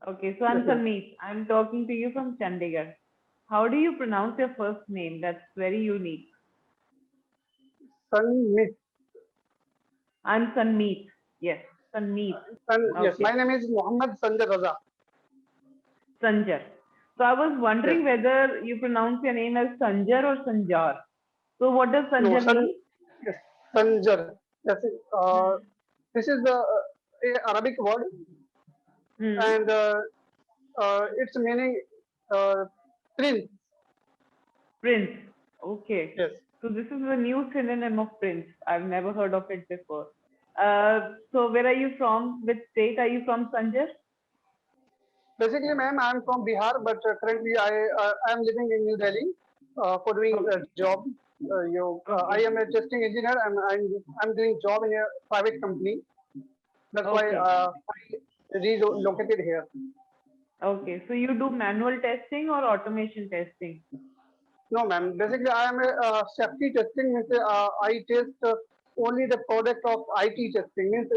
Okay, so I'm Sanmeet. I'm talking to you from Chandigarh. How do you pronounce your first name? That's very unique. Sun Meet. I'm Sanmeet. Yes, Sanmeet. Yes, my Okay, name is Muhammad Sanjay Raza. Sanjar. So I was Yes. wondering whether you pronounce your name as Sanjar or Sanjar. So what does No, Sanjar Sun. mean? Yes, Sanjar. Yes. This is the Arabic word, Hmm. and its meaning uh, prince. Prince. Okay. Yes. So this is a new synonym of Prince. I've never heard of it before. So where are you from? Which state are you from, Sanjar? Basically, ma'am, I am from Bihar, but currently I am living in New Delhi for doing a Okay. job. I Okay. am a testing engineer, and I'm doing job in a private company. That's why Okay. I relocated here. Okay. So you do manual testing or automation testing? No, ma'am. Basically, I am a safety testing. Means I test only the product of IT testing. Means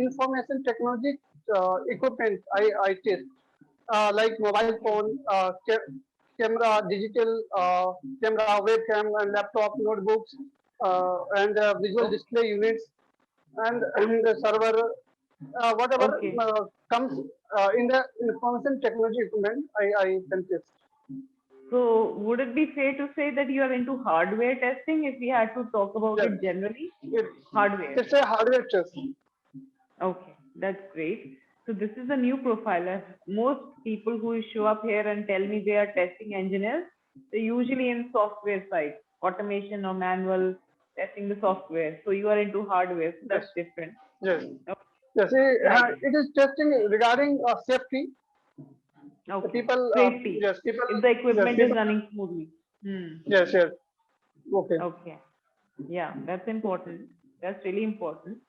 information technology equipment. I test like mobile Okay. phone, camera, digital camera, webcam, and laptop, notebooks, and visual Okay. display units, and the server. Whatever Okay. comes in the information technology equipment, I can test. So would it be fair to say that you are into hardware testing if we had to talk about Yes. it generally? It, Hardware. it's a hardware test. Okay, that's great. So this is a new profile. Most people who show up here and tell me they are testing engineers, they're usually in software side, automation or manual testing the software. So you are into hardware, so Yes, that's different. yes, Okay, yes. right. It is testing regarding safety. The Okay. people, Safety. yes, people, If the yes, equipment is people, running smoothly. Hmm. yes, yes. Okay, Okay. Yeah, that's important. That's really important.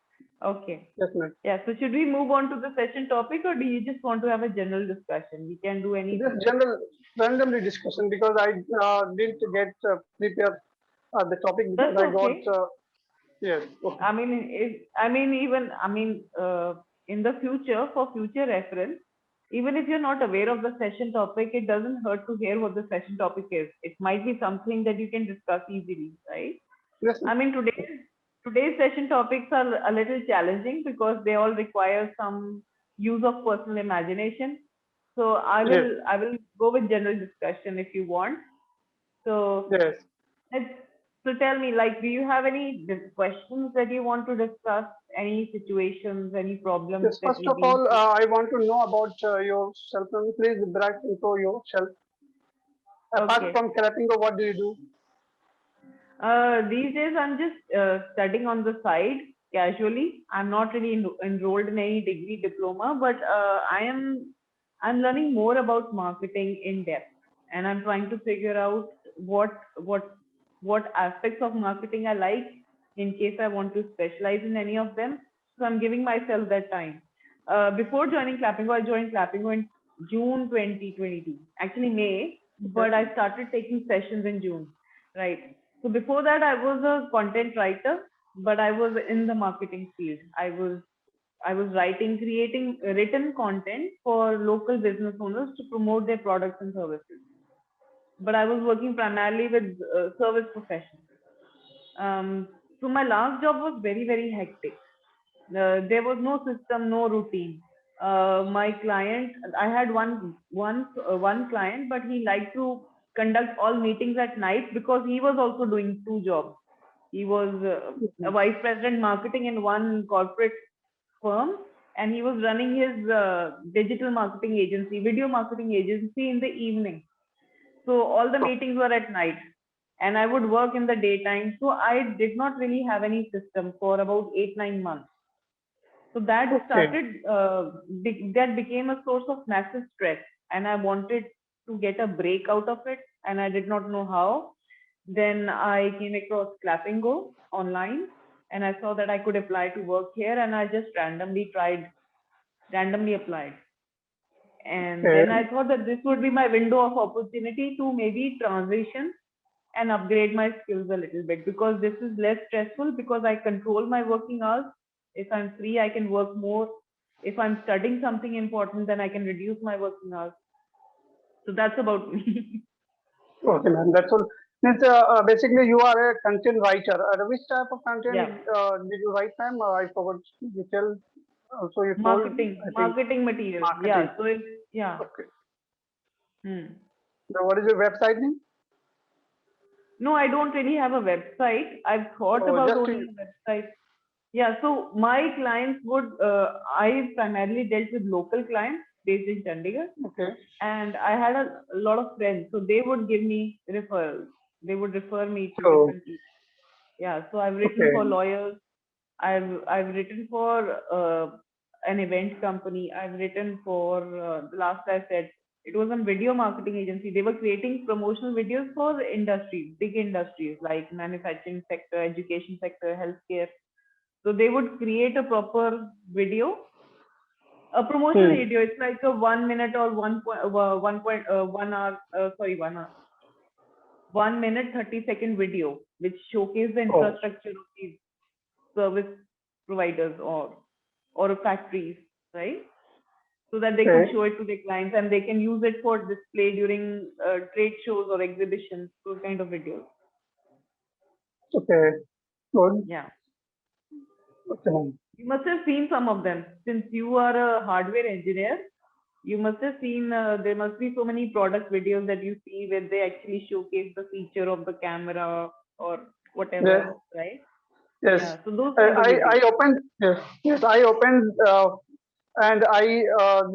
Okay. yes, ma'am. Yeah, so should we move on to the session topic or do you just want to have a general discussion? We can do This anything. general randomly discussion because I didn't get prepared the topic because That's I got okay. yes. Okay, In the future, for future reference, even if you're not aware of the session topic, it doesn't hurt to hear what the session topic is. It might be something that you can discuss easily, right? yes, ma'am. I mean, today's session topics are a little challenging because they all require some use of personal imagination. So Yes, I will go with general discussion if you want. So yes. let's so tell me, like, do you have any questions that you want to discuss? Any situations, any problems Yes. that First you've of been all, through? I want to know about yourself. Please brag into yourself. Apart Okay. from clapping, what do you do? These days, I'm just studying on the side casually. I'm not really enrolled in any degree diploma, but I'm learning more about marketing in depth, and I'm trying to figure out what aspects of marketing I like in case I want to specialize in any of them. So I'm giving myself that time. Before joining Clappingo, I joined Clappingo in June 2022, actually May, Okay. but I started taking sessions in June, right? So before that, I was a content writer, but I was in the marketing field. I was writing, creating written content for local business owners to promote their products and services. But I was working primarily with service professionals. So my last job was very hectic. There was no system, no routine. My client, I had one client, but he liked to conduct all meetings at night because he was also doing two jobs. He was a vice president marketing in one corporate firm, and he was running his digital marketing agency, video marketing agency in the evening. So all the meetings were at night, and I would work in the daytime. So I did not really have any system for about 8 9 months. So Okay. that became a source of massive stress, and I wanted to get a break out of it, and I did not know how. Then I came across Clappingo online, and I saw that I could apply to work here, and I just randomly applied. And then I Okay. thought that this would be my window of opportunity to maybe transition and upgrade my skills a little bit because this is less stressful because I control my working hours. If I'm free, I can work more. If I'm studying something important, then I can reduce my working hours. So that's about me. Okay, ma'am. That's all. Means basically you are a content writer. Which type of content Yeah. did you write, ma'am? I forgot. You tell. So you told. I think Marketing materials. marketing. Yeah. So it's, yeah. Okay. Hmm. So what is your website name? No, I don't really have a website. I've thought Oh, about just owning a website. Yeah, so my clients would, I primarily dealt with local clients based in Chandigarh, okay. and I had a lot of friends, so they would give me referrals. They would refer me to So different people. Yeah, so I've written okay. for lawyers. I've written for an event company. I've written for the last I said it was a video marketing agency. They were creating promotional videos for industries, big industries like manufacturing sector, education sector, healthcare. So they would create a proper video, a promotional Hmm. video. It's like a 1 minute or 1 hour. Sorry, 1 hour. 1 minute 30-second video, which showcase the Oh, infrastructure of these service providers or factories, right? So that they could okay. show it to their clients and they can use it for display during trade shows or exhibitions. Those kind of videos. Okay. Good. Yeah. Okay, ma'am. You must have seen some of them since you are a hardware engineer. You must have seen there must be so many product videos that you see where they actually showcase the feature of the camera or Yes. whatever, right? Yes. Yeah, so those kind of I videos. opened. Yes. Yes. I opened. And I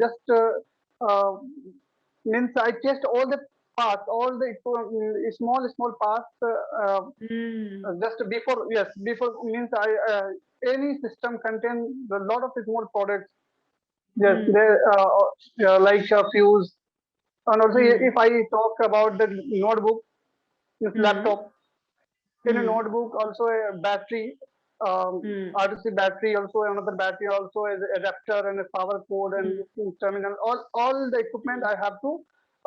just means I test all the parts, all the small parts Hmm. just before. Yes, before means I any system contain a lot of small products. Yes, Hmm. they like fuse, and also if Hmm. I talk about the notebook, this Hmm. laptop, in a Hmm. notebook also a battery, Hmm. RTC battery, also another battery, also as a adapter and a power cord and Hmm. this terminal, all the equipment Hmm. I have to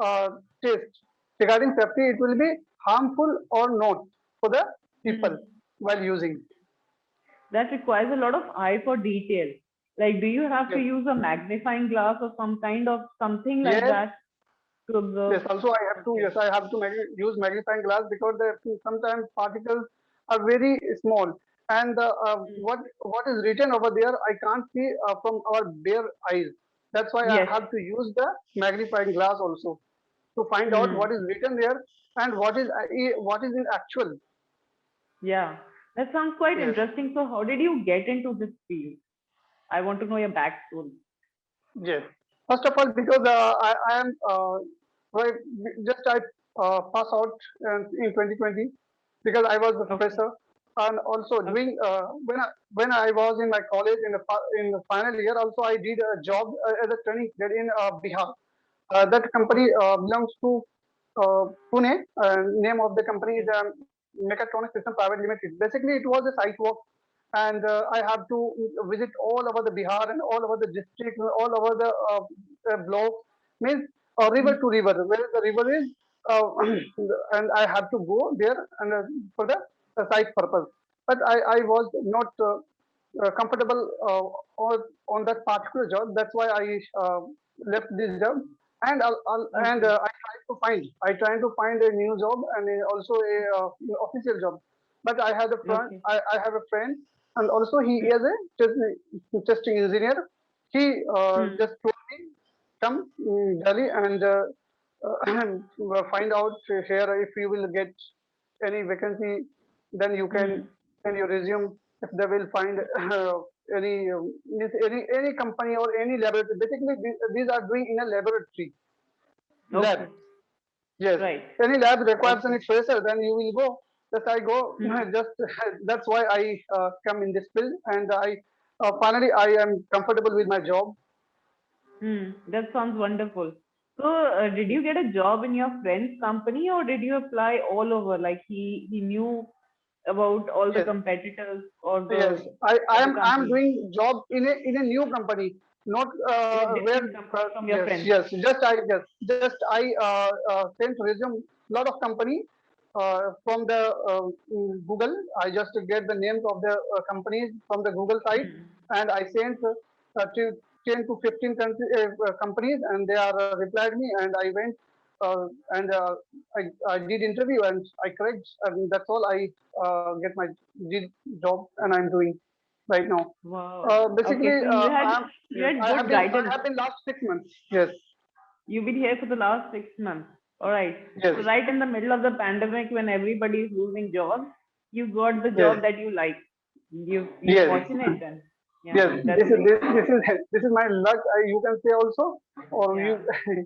uh, test regarding safety, it will be harmful or not for the people Hmm. while using. That requires a lot of eye for detail. Like, do you have to Yes, use a magnifying glass or some kind of something like yes. that to observe? Yes, also I have to, Okay. yes, I have to use magnifying glass because sometimes particles are very small, and Hmm. what is written over there I can't see from our bare eyes. That's why I Yes. have to use the magnifying glass also to find out what Hmm. is written there and what is in actual. Yeah. That sounds quite Yes, interesting. So, how did you get into this field? I want to know your backstory. yes. First of all, because I am right, just I pass out in 2020 because I was a Okay. fresher, and also Okay. doing when I was in my college in the final year, also I did a job as a training cadet in Bihar. That company Okay. belongs to Pune. Name of the company is Okay. Mechatronics System Private Limited. Basically, it was a site work, and I have to visit all over the Bihar and all over the district, all over the blocks. Means river Hmm. to river, where the river is, uh, and I have to go there and for the site purpose. But I was not comfortable on that particular job. That's why I left this job, and Okay. I tried to find a new job and also a official job. But Okay. I have a friend, and also he Hmm. is a testing engineer. He Hmm. just told me, come Delhi and find out here if you will get any vacancy, then you can Hmm. send your resume. If they will find any any company or any laboratory. Basically, these are doing in a laboratory lab. Okay. Yes, Right. any lab requires Okay. any fresher, then you will go. Just I go. Hmm. Just that's why I come in this field, and I finally I am comfortable with my job. Hmm. That sounds wonderful. So, did you get a job in your friend's company or did you apply all over? Like he knew about all the Yes, competitors or yes. the I other am companies doing job in a new company, not in a where. different company from your Yes, friends? yes. Just I sent resume lot of company from the Google. I just get the names of the companies from the Google site, Hmm. and I sent to. 10 to 15 companies, and they are replied me, and I went and I did interview and I cracked, and that's all. I get my did job, and I'm doing right now. Wow. Okay, Basically, so you had I'm you yes, had good I guidance. have been last 6 months. Yes, You've been here for the last 6 months. All right. yes, So right in the middle of the pandemic, when everybody is losing jobs, you got the yes, job that you like. You're yes, fortunate then. Yeah, yes. that's great. This is my luck. You can say also, or you. Yeah.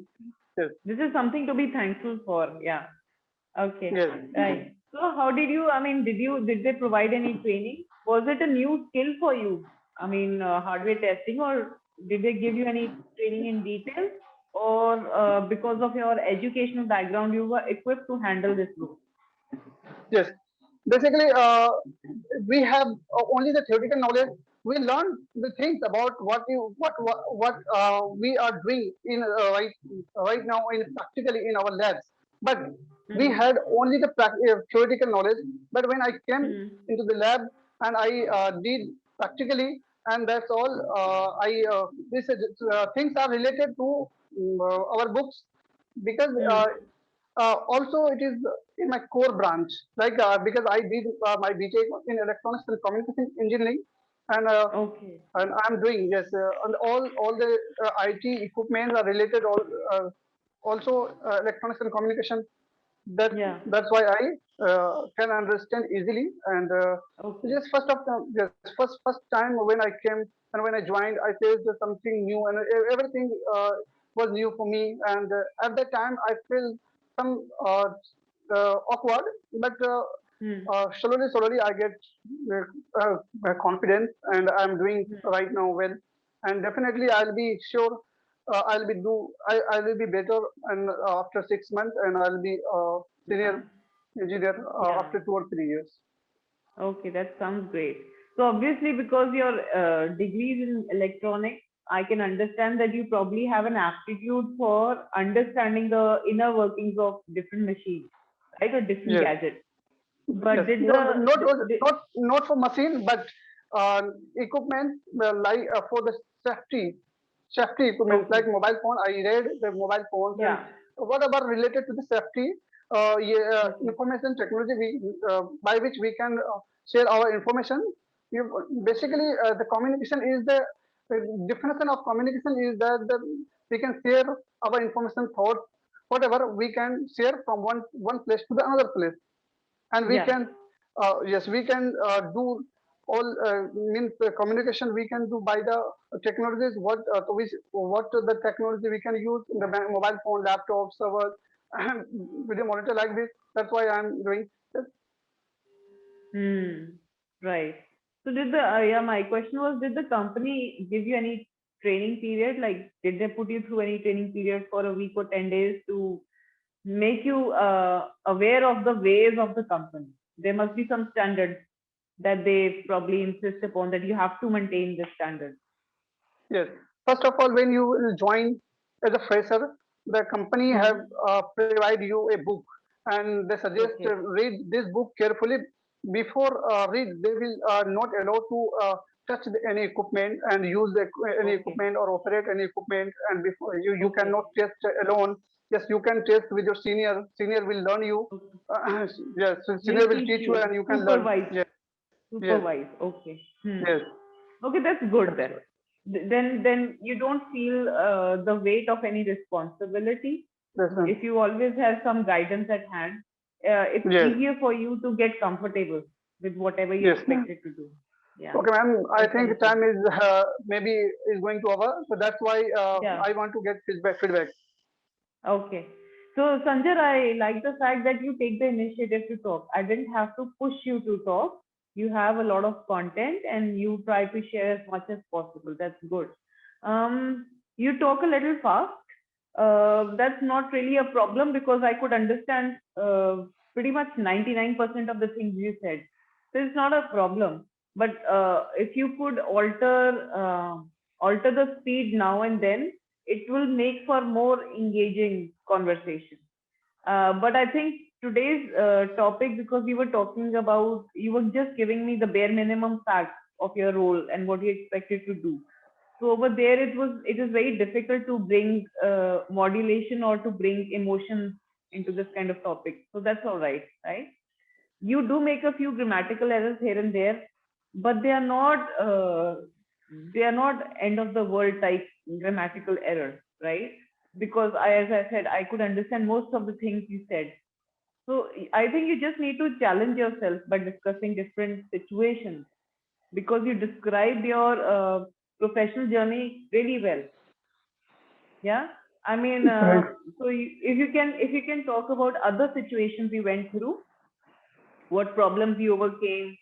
Yes, This is something to be thankful for. Yeah. Okay. yes, Right. So how did you, I mean, did they provide any training? Was it a new skill for you? I mean, hardware testing, or did they give you any training in detail? Or because of your educational background, you were equipped to handle this role? yes. Basically, we have only the theoretical knowledge. We learn the things about what we are doing in right now in practically in our labs. But we Hmm. had only the theoretical knowledge. But when I came Hmm. into the lab and I did practically, and that's all. I This things are related to our books, because Hmm. also it is in my core branch, because I did my BTech in electronics and communication engineering, and Okay. I'm doing, yes, and all the IT equipment are related, uh, also electronics and communication. that Yeah. that's why I can understand easily. And Okay. just first time when I came and when I joined, I faced something new, and everything was new for me. And at that time, I feel some awkward, but Hmm. slowly I get confidence, and I'm doing Hmm. right now well. And definitely, I'll be sure. I will be better, and after 6 months, and I'll be Yeah. senior engineer Yeah. after 2 or 3 years. Okay, that sounds great. So obviously, because your degree is in electronics, I can understand that you probably have an aptitude for understanding the inner workings of different machines, right, or different Yes, gadgets. But yes. Not for machine, but uh, equipment, like for the safety equipment like okay, mobile phone. I read the mobile phones and yeah, whatever related to the safety, yeah, okay, information technology, by which we can share our information. You, Basically, the communication is the definition of communication is that we can share our information, thoughts, whatever we can share from one place to the another place. And we yeah. can yes, we can do all means communication we can do by the technologies, what the technology we can use in the mobile phone, laptop, server, with a monitor like this. That's why I'm doing this. Hmm. Right. So did the yeah, my question was, did the company give you any training period? Like, did they put you through any training period for a week or 10 days to make you aware of the ways of the company? There must be some standards that they probably insist upon that you have to maintain this standard. Yes. First of all, when you will join as a fresher, the company have Hmm. provide you a book, and they suggest Okay. read this book carefully. Before read, they will not allow to touch any equipment and use any Okay. equipment or operate any equipment. And before you Okay. cannot test alone. Yes, you can test with your senior. Senior will learn you. Okay. Yes, senior Will will teach teach you, you. and you can learn. Supervise. Yes, yes, Supervise. Okay. Hmm. yes. Okay, that's good That's then. right. Then you don't feel the weight of any responsibility. That's right. If you always have some guidance at hand, it's Yes, easier for you to get comfortable with whatever you yes. expected to do. Yeah, Okay, ma'am. I that's think wonderful. time is maybe is going to over, so that's why Yeah. I want to get feedback. Okay. So, Sanjay, I like the fact that you take the initiative to talk. I didn't have to push you to talk. You have a lot of content and you try to share as much as possible. That's good. You talk a little fast. That's not really a problem because I could understand pretty much 99% of the things you said. So it's not a problem. But if you could alter the speed now and then, it will make for more engaging conversation. But I think today's topic, because we were talking about, you were just giving me the bare minimum facts of your role and what you expected to do. So over there, it is very difficult to bring modulation or to bring emotion into this kind of topic. So that's all right, right? You do make a few grammatical errors here and there, but they are not end of the world type grammatical errors, right? Because as I said, I could understand most of the things you said. So I think you just need to challenge yourself by discussing different situations, because you described your professional journey really well. Yeah, I mean, Right. if you can talk about other situations you went through, what problems you overcame,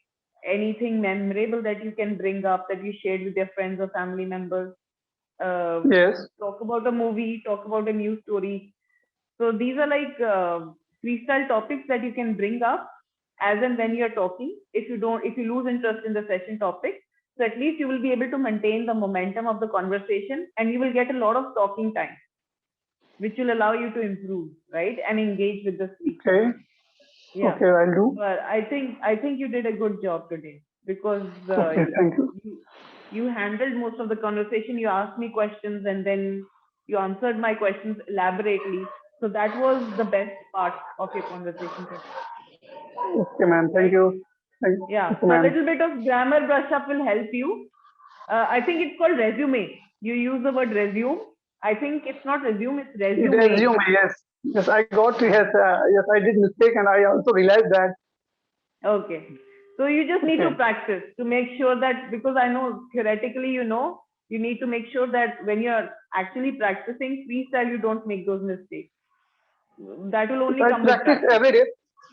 anything memorable that you can bring up that you shared with your friends or family members. Uh, Yes. Talk about a movie, talk about a news story. So these are like freestyle topics that you can bring up as and when you're talking. If you lose interest in the session topic, so at least you will be able to maintain the momentum of the conversation, and you will get a lot of talking time, which will allow you to improve, right, and engage with the speaker. Okay. Yeah, Okay, I'll do. but I think you did a good job today, because Okay, thank you. you handled most of the conversation. You asked me questions, and then you answered my questions elaborately. So that was the best part of your conversation today, Okay, ma'am. Thank right? you. Thank Yeah. Okay, So a ma'am. little bit of grammar brush up will help you. I think it's called resume. You use the word resume. I think it's not resume, it's Resume, resume. yes. Yes, I got to, Yeah. yes, I did mistake and I also realized that. Okay. So you just need to Okay. practice to make sure that, because I know theoretically, you need to make sure that when you're actually practicing freestyle, you don't make those mistakes. That will So only I come with practice practice. every day.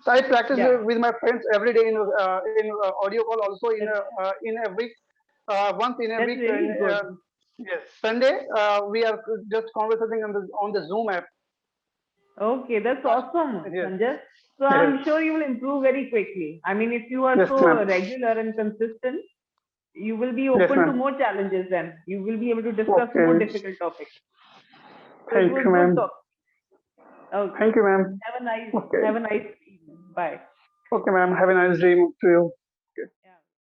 So I practice Yeah, with my friends every day in audio call, also that's in a week, once in a that's week. really good. Yes, Sunday we are just conversing on the Zoom app. Okay, that's awesome, Yes, Sanjay. So I'm yes, sure you will improve very quickly. I mean, if you are yes, so ma'am. regular and consistent, you will be Yes, open to ma'am. more challenges then. You will be able to discuss more Okay. difficult topics. So it Thank was you, good ma'am. talk. Okay. Thank you, ma'am. Okay. Have a nice evening. Bye. Okay, ma'am. Have a nice day to you.